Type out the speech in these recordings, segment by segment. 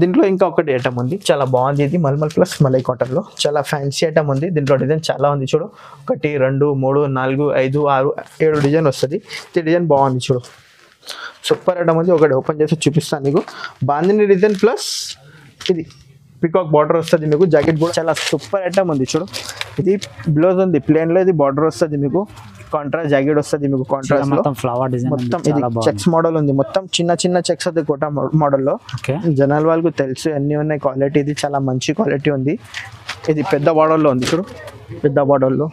దీంట్లో ఇంకా ఒకటి ఐటమ్ ఉంది, చాలా బాగుంది. ఇది మల్మల్ ప్లస్ మలై కాటన్ లో చాలా ఫ్యాన్సీ ఐటమ్ ఉంది. దీంట్లో డిజైన్ చాలా ఉంది చూడు. 1 2 3 4 5 6 7 డిజైన్ వస్తుంది. ఈ డిజైన్ బాగుంది చూడు, సూపర్ ఐటమ్ ఉంది. ఒకటి ఓపెన్ చేసి చూపిస్తాను నీకు. బాందిని డిజైన్ ప్లస్ ఇది పికాక్ బార్డర్ వస్తుంది మీకు. జాకెట్ కూడా చాలా సూపర్ ఐటమ్ ఉంది చూడు. ఇది బ్లౌజ్ ఉంది ప్లేన్ లో, ఇది బార్డర్ వస్తుంది మీకు. కాంట్రాస్ట్ జాకెట్ వస్తుంది మీకు. కాంట్రాస్ట్ మొత్తం ఫ్లవర్ డిజైన్, మొత్తం ఇది చెక్స్ మోడల్ ఉంది. మొత్తం చిన్న చిన్న చెక్స్ అది కోటా మోడల్లో. జనాల వాళ్ళకు తెలుసు అన్ని ఉన్నాయి. క్వాలిటీ ఇది చాలా మంచి క్వాలిటీ ఉంది. ఇది పెద్ద బార్డర్లో ఉంది చూడు, పెద్ద బార్డర్లో.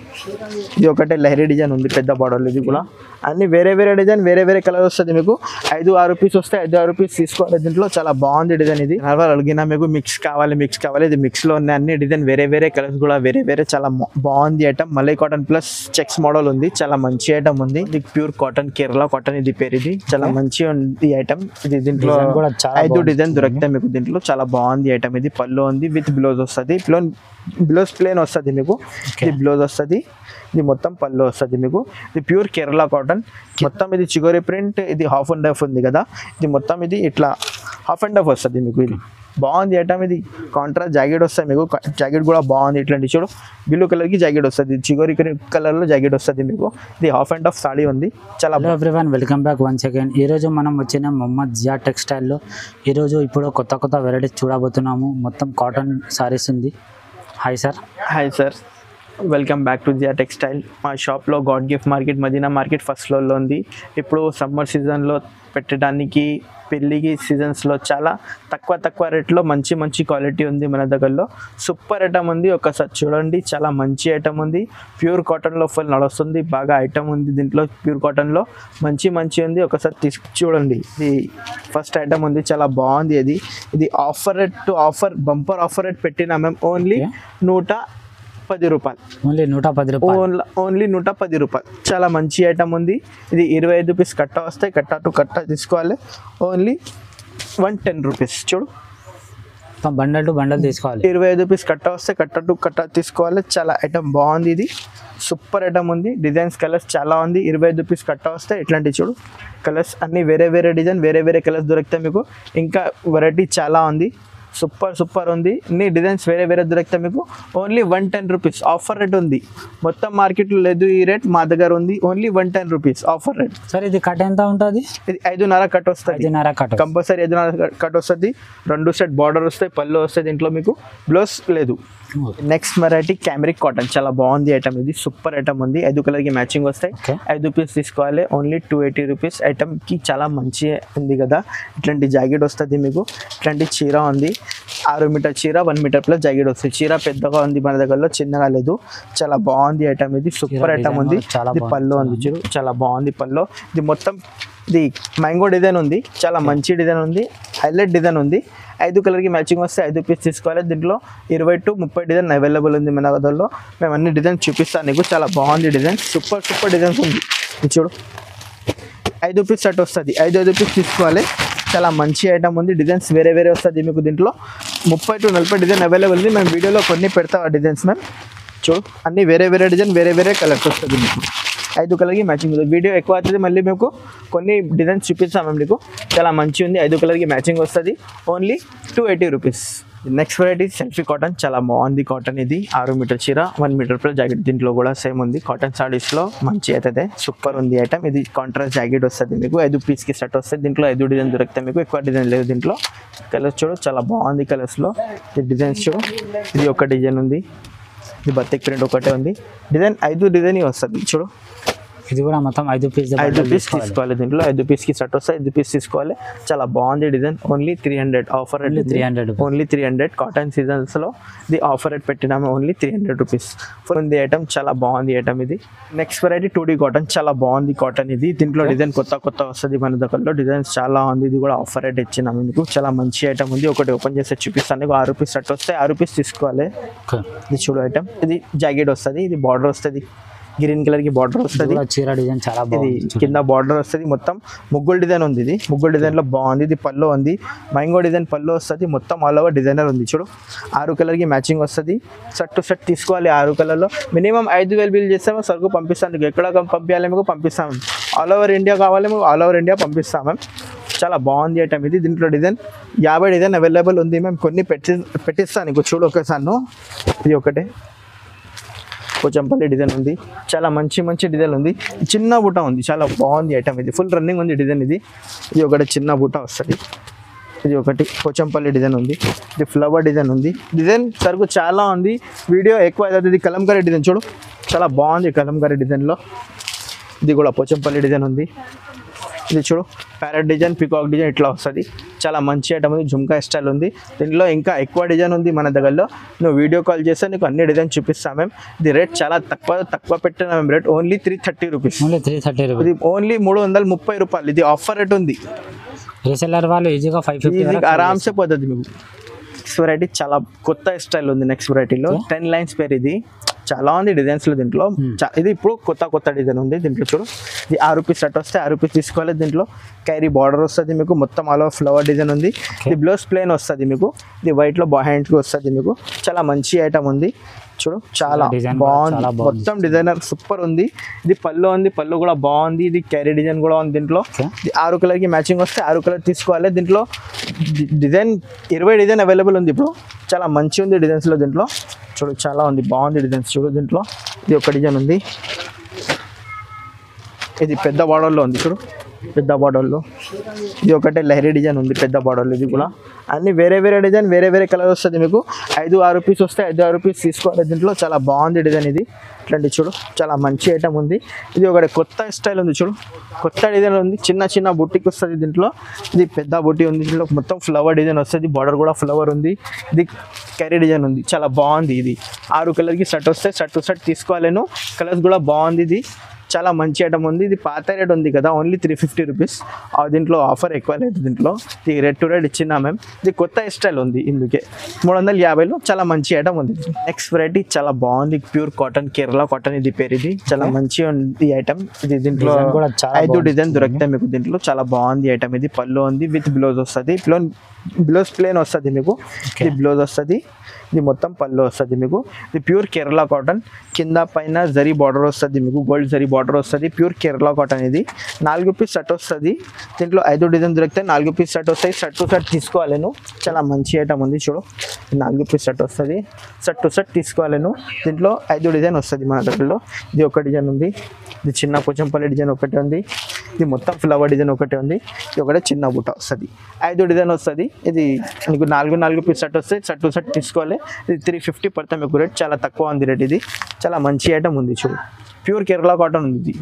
ఇది ఒకటే లహరీ డిజైన్ ఉంది పెద్ద బార్డర్లో. ఇది కూడా అన్ని వేరే వేరే డిజైన్, వేరే వేరే కలర్ వస్తుంది మీకు. 5-6 పీస్ వస్తాయి, 5-6 పీస్ తీసుకోవాలి. దీంట్లో చాలా బాగుంది డిజైన్. ఇది అడిగినా మీకు మిక్స్ కావాలి, మిక్స్ కావాలి. ఇది మిక్స్ లో ఉన్నాయి అన్ని డిజైన్, వేరే వేరే కలర్స్ కూడా వేరే వేరే. చాలా బాగుంది item. Malai cotton plus checks model ఉంది, చాలా మంచి ఐటమ్ ఉంది. ఇది ప్యూర్ కాటన్, కేరళ కాటన్ ఇది పేరు. ఇది చాలా మంచి ఉంది ఐటమ్. ఇది దీంట్లో 5 డిజైన్ దొరుకుతాయి మీకు. దీంట్లో చాలా బాగుంది ఐటమ్. ఇది పళ్ళు ఉంది విత్ బ్లౌజ్ వస్తుంది. బ్లౌజ్ ప్లేన్ వస్తుంది మీకు. ఇది బ్లౌజ్ వస్తుంది, ఇది మొత్తం పళ్ళు వస్తుంది మీకు. ఇది ప్యూర్ కేరళ కాటన్ మొత్తం. ఇది చిగోరి ప్రింట్. ఇది హాఫ్ అండ్ హాఫ్ ఉంది కదా, ఇది మొత్తం ఇది ఇట్లా హాఫ్ అండ్ హాఫ్ వస్తుంది మీకు. ఇది బాగుంది ఐటమ్. ఇది కాంట్రాస్ట్ జాకెట్ వస్తుంది మీకు. జాకెట్ కూడా బాగుంది. ఇట్లాంటి చూడు, బ్లూ కలర్ కి జాకెట్ వస్తుంది, చిగోరి కలర్ లో జాకెట్ వస్తుంది మీకు. ఇది హాఫ్ అండ్ హాఫ్ సాడీ ఉంది. చాలా everyone, welcome back once again. ఈ రోజు మనం వచ్చిన మొహమ్మద్ జియా టెక్స్టైల్లో ఈరోజు ఇప్పుడు కొత్త వెరైటీస్ చూడబోతున్నాము. మొత్తం కాటన్ సారీస్ ఉంది. Hi sir. Hi sir, welcome back to Zia textile. మా షాప్లో god gift market, Madina market first ఫ్లోర్లో ఉంది. ఇప్పుడు సమ్మర్ సీజన్లో పెట్టడానికి, పెళ్ళికి సీజన్స్లో చాలా తక్కువ రేట్లో మంచి మంచి క్వాలిటీ ఉంది మన దగ్గరలో. సూపర్ ఐటమ్ ఉంది, ఒకసారి చూడండి. చాలా మంచి ఐటమ్ ఉంది. ప్యూర్ కాటన్లో ఫుల్ నడుస్తుంది, బాగా ఐటమ్ ఉంది దీంట్లో. ప్యూర్ కాటన్లో మంచి ఉంది, ఒకసారి చూడండి. ఇది ఫస్ట్ ఐటమ్ ఉంది, చాలా బాగుంది. ఇది offer rate to offer, bumper offer rate పెట్టినా మేము. ఓన్లీ 110 రూపాయలు. ఓన్లీ 110 రూపాయలు. చాలా మంచి ఐటమ్ ఉంది. ఇది 25 పీస్ కట్ట వస్తాయి, కట్ట టు కట్ట తీసుకోవాలి. Only 110 rupees. చూడు, బండల్ టు బండల్ తీసుకోవాలి. 25 పీస్ కట్ట వస్తే కట్ట టు కట్ట తీసుకోవాలి. చాలా ఐటమ్ బాగుంది. ఇది సూపర్ ఐటమ్ ఉంది. డిజైన్స్ కలర్స్ చాలా ఉంది. 25 పీస్ కట్ట వస్తే ఇట్లాంటివి చూడు. కలర్స్ అన్ని వేరే వేరే డిజైన్, వేరే వేరే కలర్స్ దొరుకుతాయి మీకు. ఇంకా వెరైటీ చాలా ఉంది. సూపర్ ఉంది. అన్ని డిజైన్స్ వేరే వేరే దొరుకుతాయి మీకు. ఓన్లీ 110 రూపీస్ ఆఫర్ రేట్ ఉంది. మొత్తం మార్కెట్లో లేదు ఈ రేట్, మా దగ్గర ఉంది. Only 110 rupees offer rate. Sir ఇది కట్ ఎంత ఉంటుంది? ఇది 5.5 కట్ వస్తుంది. కంపల్సరీ 5.5 కట్ వస్తుంది. 2 సెట్ బార్డర్ వస్తాయి, పళ్ళు వస్తాయి. దీంట్లో మీకు బ్లౌజ్ లేదు. నెక్స్ట్ వెరైటీ క్యామరిక్ కాటన్, చాలా బాగుంది ఐటమ్. ఇది సూపర్ ఐటమ్ ఉంది. 5 కలర్కి మ్యాచింగ్ వస్తాయి. 5 పీస్ తీసుకోవాలి. Only 280 rupees. ఐటమ్కి చాలా మంచి ఉంది కదా. ఇట్లాంటి జాకెట్ వస్తుంది మీకు. ఇట్లాంటి చీర ఉంది, 6 మీటర్ చీర, 1 మీటర్ ప్లస్ జాకెట్ వస్తుంది. చీర పెద్దగా ఉంది మన దగ్గరలో, చిన్నగా లేదు. చాలా బాగుంది ఐటమ్. ఇది సూపర్ ఐటమ్ ఉంది. ఇది పళ్ళు ఉంది చూడు, చాలా బాగుంది పళ్ళు. ఇది మొత్తం ఇది మ్యాంగో డిజైన్ ఉంది, చాలా మంచి డిజైన్ ఉంది. హైలైట్ డిజైన్ ఉంది. 5 కలర్కి మ్యాచింగ్ వస్తే 5 పీస్ తీసుకోవాలి. దీంట్లో 20 to 30 డిజైన్ అవైలబుల్ ఉంది మన దగ్గరలో. మేము అన్ని డిజైన్ చూపిస్తాను నీకు. చాలా బాగుంది డిజైన్, సూపర్ డిజైన్స్ ఉంది. చూడు, 5 పీస్ సెట్ వస్తుంది. 5 పీస్ తీసుకోవాలి. చాలా మంచి ఐటమ్ ఉంది. డిజైన్స్ వేరే వేరే వస్తుంది మీకు. దీంట్లో 30 to 40 డిజైన్ అవైలబుల్ ఉంది. మేము వీడియోలో కొన్ని పెడతాం ఆ డిజైన్స్. మేము చూడు, అన్ని వేరే వేరే డిజైన్, వేరే వేరే కలర్స్ వస్తుంది మీకు. 5 కలర్కి మ్యాచింగ్ ఉంది. వీడియో ఎక్కువ అవుతుంది, మళ్ళీ మీకు కొన్ని డిజైన్స్ చూపిస్తాం మేము నీకు. చాలా మంచి ఉంది. 5 కలర్కి మ్యాచింగ్ వస్తుంది. Only 280 rupees. Next variety selfie cotton, చాలా బాగుంది కాటన్. ఇది 6 మీటర్ చీర, 1 మీటర్ ప్లస్ జాకెట్. దీంట్లో కూడా సేమ్ ఉంది. కాటన్ సారీస్లో మంచి అవుతుంది. సూపర్ ఉంది ఐటమ్. ఇది కాంట్రాస్ట్ జాకెట్ వస్తుంది మీకు. 5 పీస్కి సెట్ వస్తుంది. దీంట్లో 5 డిజైన్ దొరుకుతాయి మీకు. ఎక్కువ డిజైన్ లేదు దీంట్లో. కలర్స్ చూడు, చాలా బాగుంది కలర్స్లో. ఈ డిజైన్స్ చూడు, ఇది ఒక డిజైన్ ఉంది. ఇది బతిక్ ప్రింట్ ఒకటే ఉంది. డిజైన్ 5 డిజైన్ వస్తుంది చూడు. ఇది కూడా మొత్తం 5 పీస్ తీసుకోవాలి. దీంట్లో 5 పీస్కి సెట్ వస్తాయి. 5 పీస్ తీసుకోవాలి. చాలా బాగుంది design. Only 300 offer rate. 300 only 300. Cotton సీజన్స్లో ఇది ఆఫర్ రేట్ పెట్టినాము. Only 300 rupees. ఉంది ఐటమ్, చాలా బాగుంది ఐటమ్. ఇది నెక్స్ట్ వెరైటీ 2D కాటన్, చాలా బాగుంది కాటన్. ఇది దీంట్లో డిజైన్ కొత్త వస్తుంది మన దగ్గరలో. డిజైన్స్ చాలా ఉంది. ఇది కూడా ఆఫర్ రేట్ ఇచ్చినాము మీకు. చాలా మంచి ఐటమ్ ఉంది. ఒకటి ఓపెన్ చేస్తే చూపిస్తాను. 6 పీస్ సెట్ వస్తాయి. 6 పీస్ తీసుకోవాలి. ఇది చూడు ఐటమ్. ఇది జాకెట్ వస్తుంది. ఇది బార్డర్ వస్తుంది, గ్రీన్ కలర్ కి బార్డర్ వస్తుంది. చీర డిజైన్ చాలా బాగుంది. కింద బార్డర్ వస్తుంది. మొత్తం ముగ్గులు డిజైన్ ఉంది. ఇది ముగ్గులు డిజైన్ లో బాగుంది. ఇది పళ్ళు ఉంది, మ్యాంగో డిజైన్ పళ్ళు వస్తుంది. మొత్తం ఆల్ ఓవర్ డిజైనర్ ఉంది చూడు. 6 కలర్ కి మ్యాచింగ్ వస్తుంది. సెట్ టు సెట్ తీసుకోవాలి. 6 కలర్ లో మినిమం 5,000 బిల్ చేస్తే సరుకు పంపిస్తాను. ఎక్కడ పంపించాలి మీకు పంపిస్తాము. ఆల్ ఓవర్ ఇండియా కావాలి మీకు, ఆల్ ఓవర్ ఇండియా పంపిస్తాము. చాలా బాగుంది ఐటమ్ ఇది. దీంట్లో డిజైన్ 50 డిజైన్ అవైలబుల్ ఉంది. మేము కొన్ని పెట్టిస్తాను నీకు చూడు ఒకసారి. ఇది ఒకటే పోచంపల్లి డిజైన్ ఉంది, చాలా మంచి డిజైన్ ఉంది. చిన్న బుట్ట ఉంది, చాలా బాగుంది ఐటమ్ ఇది. ఫుల్ రన్నింగ్ ఉంది డిజైన్ ఇది. ఇది ఒకటి చిన్న బుట్ట వస్తుంది. ఇది ఒకటి పోచంపల్లి డిజైన్ ఉంది. ఇది ఫ్లవర్ డిజైన్ ఉంది. డిజైన్ సరుకు చాలా ఉంది, వీడియో ఎక్కువ అవుతుంది. ఇది కలంకారీ డిజైన్ చూడు, చాలా బాగుంది కలంకారీ డిజైన్లో. ఇది కూడా పోచంపల్లి డిజైన్ ఉంది. ఇది చూడు ప్యారెట్ డిజైన్, పికాక్ డిజైన్ ఇట్లా వస్తుంది. చాలా మంచి ఐటమ్ ఉంది, జుమ్కా స్టైల్ ఉంది. దీనిలో ఇంకా ఎక్కువ డిజైన్ ఉంది మన దగ్గరలో. నువ్వు వీడియో కాల్ చేస్తే నీకు అన్ని డిజైన్ చూపిస్తాం మేము. ఇది రేట్ చాలా తక్కువ పెట్టిన మేము రేట్ ఓన్లీ 330 రూపీస్. ఇది ఓన్లీ 330 రూపాయలు. ఇది ఆఫర్ రేట్ ఉంది. రీసెల్లర్ వాళ్ళు ఈజీగా 550 ఆరామ్సే పోతుంది మీకు. నెక్స్ట్ వెరైటీ చాలా కొత్త స్టైల్ ఉంది. నెక్స్ట్ వెరైటీలో 10 లైన్స్ పేరు ఇది. చాలా ఉంది డిజైన్స్లో దీంట్లో. ఇది ఇప్పుడు కొత్త డిజైన్ ఉంది దీంట్లో. చూడు ఇది 6 రూపీస్ సెట్ వస్తే 6 రూపీస్ తీసుకోవాలి. దీంట్లో క్యారీ బార్డర్ వస్తుంది మీకు, మొత్తం ఆల్ ఓవర్ ఫ్లవర్ డిజైన్ ఉంది. ఇది బ్లౌజ్ ప్లేన్ వస్తుంది మీకు. ఇది వైట్లో హ్యాండ్స్కి వస్తుంది మీకు. చాలా మంచి ఐటమ్ ఉంది చూడు, చాలా బాగుంది. మొత్తం డిజైనర్ సూపర్ ఉంది. ఇది పళ్ళు ఉంది, పళ్ళు కూడా బాగుంది. ఇది క్యారీ డిజైన్ కూడా ఉంది దీంట్లో. ఇది 6 కలర్కి మ్యాచింగ్ వస్తే 6 కలర్ తీసుకోవాలి. దీంట్లో డిజైన్ 20 డిజైన్ అవైలబుల్ ఉంది ఇప్పుడు. చాలా మంచి ఉంది డిజైన్స్లో దీంట్లో. చూడు చాలా ఉంది, బాగుంది డిజైన్స్ చూడు దీంట్లో. ఇది ఒక డిజైన్ ఉంది, ఇది పెద్ద బార్డర్లో ఉంది చూడు, పెద్ద బార్డర్లో. ఇది ఒకటే లహరీ డిజైన్ ఉంది పెద్ద బార్డర్లో. ఇది కూడా అన్ని వేరే డిజైన్, వేరే కలర్ వస్తుంది మీకు. 5-6 రూపీస్ వస్తే 5-6 రూపీస్ తీసుకోవాలి దీంట్లో. చాలా బాగుంది డిజైన్ ఇది. ఇట్లాంటి చూడు చాలా మంచి ఐటమ్ ఉంది. ఇది ఒకటి కొత్త స్టైల్ ఉంది చూడు, కొత్త డిజైన్ ఉంది. చిన్న బుట్టికి వస్తుంది దీంట్లో. ఇది పెద్ద బుట్టి ఉంది దీంట్లో. మొత్తం ఫ్లవర్ డిజైన్ వస్తుంది, బార్డర్ కూడా ఫ్లవర్ ఉంది. ఇది క్యారీ డిజైన్ ఉంది, చాలా బాగుంది. ఇది 6 కలర్కి సెట్ వస్తే సెట్ తీసుకోవాలను. కలర్స్ కూడా బాగుంది. ఇది చాలా మంచి ఐటమ్ ఉంది. ఇది పాత రేట్ ఉంది కదా, ఓన్లీ 350 రూపీస్. దీంట్లో ఆఫర్ ఎక్కువ లేదు దీంట్లో. ఇది రేట్ టు రేట్ ఇచ్చినా మేము. ఇది కొత్త స్టైల్ ఉంది, ఇందుకే 350లో చాలా మంచి ఐటమ్ ఉంది. నెక్స్ట్ వెరైటీ చాలా బాగుంది, ప్యూర్ కాటన్, కేరళ కాటన్ ఇది పేరు. ఇది చాలా మంచి ఉంది ఐటమ్. ఇది దీంట్లో 5 డిజైన్ దొరుకుతాయి మీకు దీంట్లో. చాలా బాగుంది ఐటమ్ ఇది. పళ్ళు ఉంది, విత్ బ్లౌజ్ వస్తుంది. బ్లౌజ్ ప్లేన్ వస్తుంది మీకు. ఇది బ్లౌజ్ వస్తుంది, ఇది మొత్తం పళ్ళు వస్తుంది మీకు. ఇది ప్యూర్ కేరళ కాటన్, కింద పైన జరీ బార్డర్ వస్తుంది మీకు, గోల్డ్ జరీ బార్డర్ వస్తుంది. ప్యూర్ కేరళ కాటన్ ఇది. 4 పీస్ సెట్ వస్తుంది దీంట్లో. 5 డిజైన్ దొరుకుతాయి, 4 పీస్ సెట్ వస్తాయి. సెట్ తీసుకోవాలను. చాలా మంచి ఐటమ్ ఉంది చూడు. 4 పీస్ సెట్ వస్తుంది, సెట్ తీసుకోవాలను. దీంట్లో 5 డిజైన్ వస్తుంది మన దగ్గరలో. ఇది ఒక డిజైన్ ఉంది, ఇది చిన్న పోచంపల్లి డిజైన్ ఒకటే ఉంది. ఇది మొత్తం ఫ్లవర్ డిజైన్ ఒకటే ఉంది. ఇది ఒకటే చిన్న బుట్ట వస్తుంది. 5 డిజైన్ వస్తుంది. ఇది మీకు 4 పీస్ సెట్ వస్తాయి. సెట్ తీసుకోవాలి. ఇది 350 పడతాయి మీకు రేట్. చాలా తక్కువ ఉంది రేట్. ఇది చాలా మంచి ఐటమ్ ఉంది చూడు, ప్యూర్ కేరళ కాటన్ ఉంది ఇది.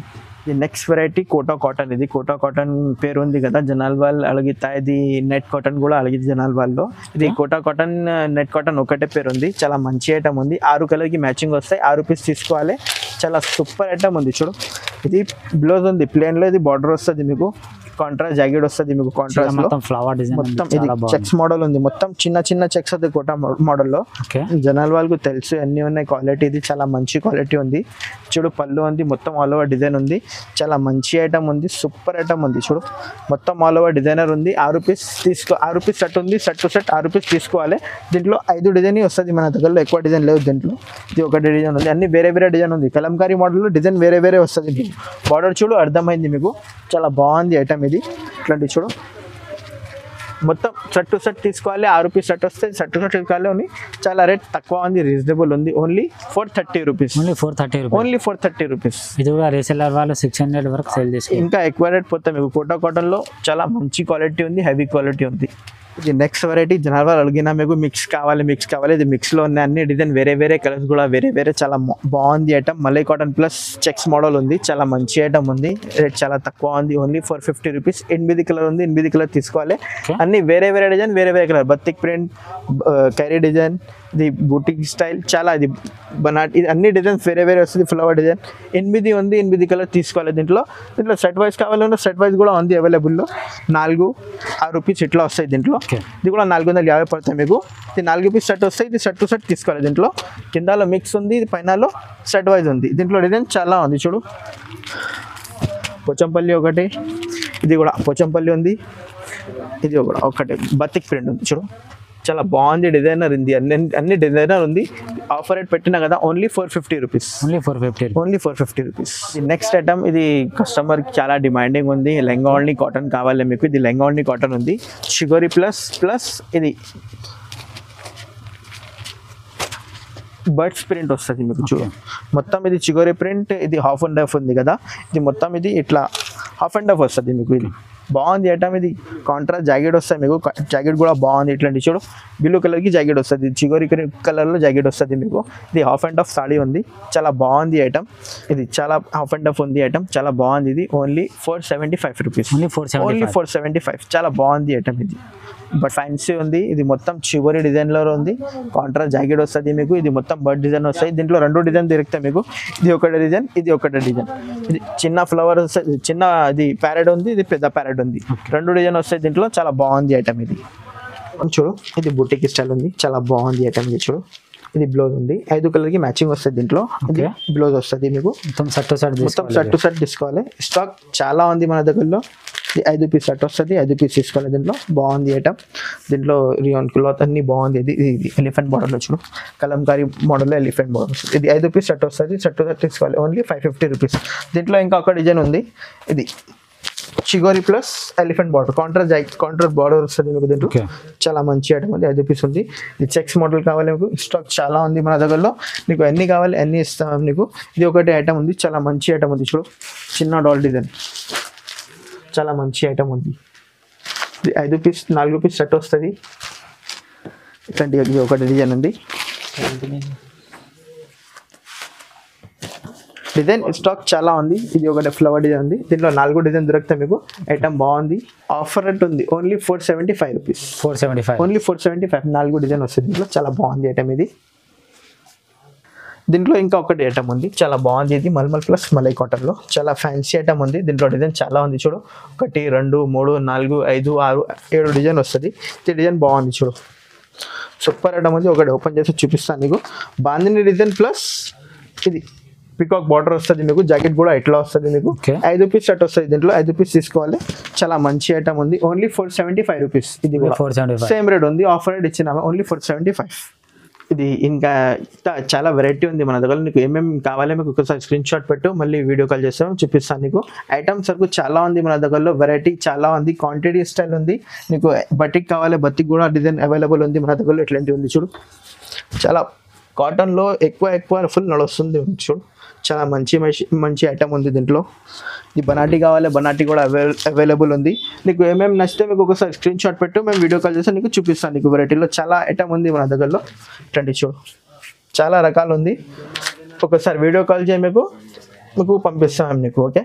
ఇది నెక్స్ట్ వెరైటీ కోటా కాటన్. ఇది కోటా కాటన్ పేరు ఉంది కదా, జనాల్ వాళ్ళు అడిగితే ఇది నెట్ కాటన్ కూడా అడిగింది జనాల్ వాళ్ళు. ఇది కోటా కాటన్, నెట్ కాటన్ ఒకటే పేరు ఉంది. చాలా మంచి ఐటమ్ ఉంది. 6 కలర్కి మ్యాచింగ్ వస్తాయి. 6 పీస్ తీసుకోవాలి. చాలా సూపర్ ఐటమ్ ఉంది చూడు. ఇది బ్లౌజ్ ఉంది ప్లేన్లో. ఇది బార్డర్ వస్తుంది మీకు, కాంట్రాస్ట్ జాకెట్ వస్తుంది మీకు. కాంట్రాస్ట్ మొత్తం ఫ్లవర్ డిజైన్, మొత్తం ఇది చెక్స్ మోడల్ ఉంది. మొత్తం చిన్న చెక్స్ అది కోటా మోడల్లో. జనాల వాళ్ళకు తెలుసు అన్ని ఉన్నాయి. క్వాలిటీ ఇది చాలా మంచి క్వాలిటీ ఉంది చూడు. పళ్ళు ఉంది, మొత్తం ఆల్ ఓవర్ డిజైన్ ఉంది. చాలా మంచి ఐటమ్ ఉంది, సూపర్ ఐటమ్ ఉంది చూడు. మొత్తం ఆల్ ఓవర్ డిజైనర్ ఉంది. 6 పీస్ 6 పీస్ సెట్ ఉంది. సెట్ 6 పీస్ తీసుకోవాలి. దీంట్లో 5 డిజైన్ వస్తుంది మన దగ్గరలో, ఎక్కువ డిజైన్ లేదు దీంట్లో. ఇది ఒకటి డిజైన్ ఉంది, అన్ని వేరే డిజైన్ ఉంది. కలంకారీ మోడల్లో డిజైన్ వేరే వస్తుంది. బార్డర్ చూడు, అర్థమైంది మీకు. చాలా బాగుంది ఐటమ్ ఇది. ఇట్లాంటి చూడు, మొత్తం సెట్ తీసుకోవాలి. 6 పీస్ సెట్ వస్తే సెట్ తీసుకోవాలి. ఉంది చాలా రేట్ తక్కువ ఉంది, రీజనబుల్ ఉంది. Only 430 rupees. Only 430 rupees. ఇది కూడా రీసెల్లర్ వాళ్ళు 600 వరకు సేల్ చేసి ఇంకా ఎక్కువ రేట్ పోతే మీకు. కోటా కాటన్లో చాలా మంచి క్వాలిటీ ఉంది, హెవీ క్వాలిటీ ఉంది. ఇది నెక్స్ట్ వెరైటీ. జనాల వాళ్ళు అడిగినా మీకు మిక్స్ కావాలి. ఇది మిక్స్లో ఉన్నాయి అన్ని డిజైన్, వేరే కలర్స్ కూడా వేరే. చాలా బాగుంది item. Malai cotton plus checks model ఉంది. చాలా మంచి ఐటమ్ ఉంది. రేట్ చాలా తక్కువ ఉంది, ఓన్లీ 450 రూపీస్. 8 కలర్ ఉంది, 8 కలర్ తీసుకోవాలి. అన్ని వేరే డిజైన్, వేరే colour. Batik print, carry design, ఇది బూటిక్ స్టైల్, చాలా ఇది బనాట్, ఇది అన్ని డిజైన్స్ వేరే వస్తుంది. ఫ్లవర్ డిజైన్ 8 ఉంది, 8 కలర్ తీసుకోవాలి. దీంట్లో సెట్ వైజ్ కావాలన్నా సెట్ వైజ్ కూడా ఉంది అవైలబుల్లో. 4-6 రూపీస్ ఇట్లా వస్తాయి దీంట్లో. ఇది కూడా 450 పడతాయి మీకు. ఇది 4 పీస్ సెట్ వస్తాయి. ఇది సెట్ తీసుకోవాలి. దీంట్లో కిందలో మిక్స్ ఉంది, ఇది పైనలో సెట్ వైజ్ ఉంది. దీంట్లో డిజైన్ చాలా ఉంది చూడు. పోచంపల్లి ఒకటి, ఇది కూడా పోచంపల్లి ఉంది. ఇది ఒకటి బతిక్ ప్రింట్ ఉంది చూడు. చాలా బాగుంది, డిజైనర్ ఉంది, అన్ని డిజైనర్ ఉంది. ఆఫర్ రేట్ పెట్టినా కదా, only 450 rupees. Only 450 rupees. Next item, ఇది కస్టమర్ కి చాలా డిమాండింగ్ ఉంది. లెంగా ఓన్లీ కాటన్ కావాలి మీకు. ఇది లెంగా ఓన్లీ కాటన్ ఉంది, షిగోరి ప్లస్ ఇది బర్డ్స్ ప్రింట్ వస్తుంది మీకు. చూడు మొత్తం ఇది చిగోరి ప్రింట్, ఇది హాఫ్ అండ్ హాఫ్ ఉంది కదా, ఇది మొత్తం ఇది ఇట్లా హాఫ్ అండ్ హాఫ్ వస్తుంది మీకు. ఇది బాగుంది ఐటమ్. ఇది కాంట్రాస్ట్ జాకెట్ వస్తుంది మీకు, జాకెట్ కూడా బాగుంది. ఇట్లాంటి చూడు బ్లూ కలర్కి జాకెట్ వస్తుంది, చిగోరి కలర్లో జాకెట్ వస్తుంది మీకు. ఇది హాఫ్ అండ్ హాఫ్ సాడీ ఉంది, చాలా బాగుంది ఐటమ్. ఇది చాలా హాఫ్ అండ్ హాఫ్ ఉంది ఐటమ్, చాలా బాగుంది. ఇది ఓన్లీ 475 రూపీస్. ఓన్లీ 475. చాలా బాగుంది ఐటమ్ ఇది, బట్ ఫ్యాన్సీ ఉంది. ఇది మొత్తం చివరి డిజైన్లో ఉంది, కాంట్రాస్ట్ జాకెట్ వస్తుంది మీకు. ఇది మొత్తం బర్డ్ డిజైన్ వస్తాయి. దీంట్లో 2 డిజైన్ దొరుకుతాయి మీకు. ఇది ఒకటి డిజైన్, ఇది ఒకటి డిజైన్. ఇది చిన్న ఫ్లవర్ వస్తుంది, చిన్న ఇది ప్యారెట్ ఉంది, ఇది పెద్ద ప్యారెట్ ఉంది. 2 డిజైన్ వస్తాయి దీంట్లో. చాలా బాగుంది ఐటమ్ ఇది. చూడు ఇది బుటీకి స్టైల్ ఉంది, చాలా బాగుంది ఐటమ్ ఇది. చూడు ఇది బ్లౌజ్ ఉంది, 5 కలర్కి మ్యాచింగ్ వస్తుంది దీంట్లో. ఇది బ్లౌజ్ వస్తుంది మీకు. మొత్తం సెట్ టు సెట్ తీసుకోవాలి. స్టాక్ చాలా ఉంది మన దగ్గరలో. ఇది 5 పీస్ సెట్ వస్తుంది, 5 పీస్ తీసుకోవాలి. దీంట్లో బాగుంది ఐటమ్. దీంట్లో రియాన్ క్లాత్ అన్ని బాగుంది. ఇది ఎలిఫెంట్ మోడల్లో చూడు, కలంకారీ మోడల్లో ఎలిఫెంట్ మోడల్ వస్తుంది. ఇది 5 పీస్ సెట్ వస్తుంది, సెట్ టు సెట్ తీసుకోవాలి. Only 550 rupees. దీంట్లో ఇంకా ఒక డిజైన్ ఉంది, ఇది చిగోరి plus elephant border, contrast border వస్తుంది మీకు. దీంట్లో చాలా మంచి ఐటమ్ ఉంది, 5 పీస్ ఉంది. ఇది చెక్స్ మోడల్ కావాలి మీకు, స్టాక్ చాలా ఉంది మన దగ్గరలో. నీకు ఎన్ని కావాలి అన్ని ఇస్తాం నీకు. ఇది ఒకటి ఐటమ్ ఉంది, చాలా మంచి ఐటమ్ ఉంది. చూడు చిన్న డాల్ డిజైన్, చాలా మంచి ఐటమ్ ఉంది. ఇది 5 పీస్ 4 పీస్ సెట్ వస్తుంది. ఇట్లాంటి ఒకటి డిజైన్ ఉంది. డిజైన్ స్టాక్ చాలా ఉంది. ఇది ఒకటి ఫ్లవర్ డిజైన్ ఉంది. దీంట్లో 4 డిజైన్ దొరుకుతాయి మీకు. ఐటమ్ బాగుంది, ఆఫర్ రేట్ ఉంది. Only 475 rupees. ఓన్లీ 475. 4 డిజైన్ వస్తుంది దీంట్లో, చాలా బాగుంది ఐటమ్ ఇది. దీంట్లో ఇంకా ఒకటి ఐటమ్ ఉంది, చాలా బాగుంది. ఇది మల్మల్ ప్లస్ మలై కాటన్లో చాలా ఫ్యాన్సీ ఐటమ్ ఉంది. దీంట్లో డిజైన్ చాలా ఉంది. చూడు 1 2 3 4 5 6 7 డిజైన్ వస్తుంది. ఈ డిజైన్ బాగుంది. చూడు సూపర్ ఐటమ్ ఉంది. ఒకటి ఓపెన్ చేసి చూపిస్తాను నీకు. బాందిని డిజైన్ ప్లస్ ఇది పికాక్ బార్డర్ వస్తుంది మీకు. జాకెట్ కూడా ఇట్లా వస్తుంది మీకు. 5 పీస్ సెట్ వస్తుంది దీంట్లో, 5 పీస్ తీసుకోవాలి. చాలా మంచి ఐటమ్ ఉంది. Only 475 rupees. ఇది కూడా సేమ్ రేట్ ఉంది, ఆఫర్ రేట్ ఇచ్చినాము. ఓన్లీ 475. ఇది ఇంకా చాలా వెరైటీ ఉంది మన దగ్గర. నీకు ఏమేమి కావాలి మీకు ఒకసారి స్క్రీన్ షాట్ పెట్టు, మళ్ళీ వీడియో కాల్ చేస్తాను, చూపిస్తాను నీకు. ఐటమ్స్ వరకు చాలా ఉంది మన దగ్గరలో, వెరైటీ చాలా ఉంది, క్వాంటిటీ స్టైల్ ఉంది. నీకు బటిక్ కావాలి, బతిక్ కూడా డిజైన్ అవైలబుల్ ఉంది మన దగ్గరలో. ఇట్లాంటివి ఉంది చూడు, చాలా కాటన్లో ఎక్కువ ఫుల్ నడుస్తుంది. చూడు చాలా మంచి ఐటమ్ ఉంది దీంట్లో. ఈ బనాటీ కావాలి, బనాటీ కూడా అవైలబుల్ ఉంది. నీకు ఏమేమి నచ్చితే మీకు ఒకసారి స్క్రీన్ షాట్ పెట్టు, మేము వీడియో కాల్ చేస్తే నీకు చూపిస్తాను. నీకు వెరైటీలో చాలా ఐటమ్ ఉంది మన దగ్గరలో. ఇట్లాంటి చూడు చాలా రకాలు ఉంది. ఒకసారి వీడియో కాల్ చేయి, మీకు పంపిస్తాం మేము నీకు. ఓకే.